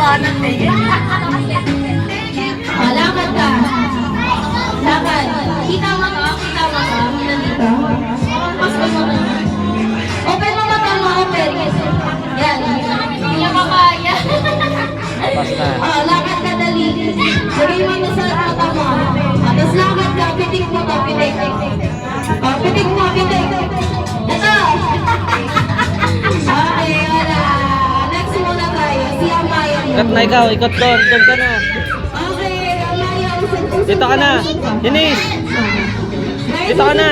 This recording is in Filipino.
kanan eh. Lakad ka. Lakad. Kita mo ka. Kita mo ka. Nandito. Mas mo na. Open mo mata mo. Open. Yan. Hindi niya makaya. Basta. Lakad ka dali. Lagay mo na sa mata mo. Tapos lakad ka. Pitik mo ka. Pitik. Pitik mo. Pitik. Ito. Okay, wala. Next muna tayo. Si Amaya. Ikot na ikaw, ikot doon. Doon ka na. Okay, Amaya. Dito ka na. Denise. Dito ka na.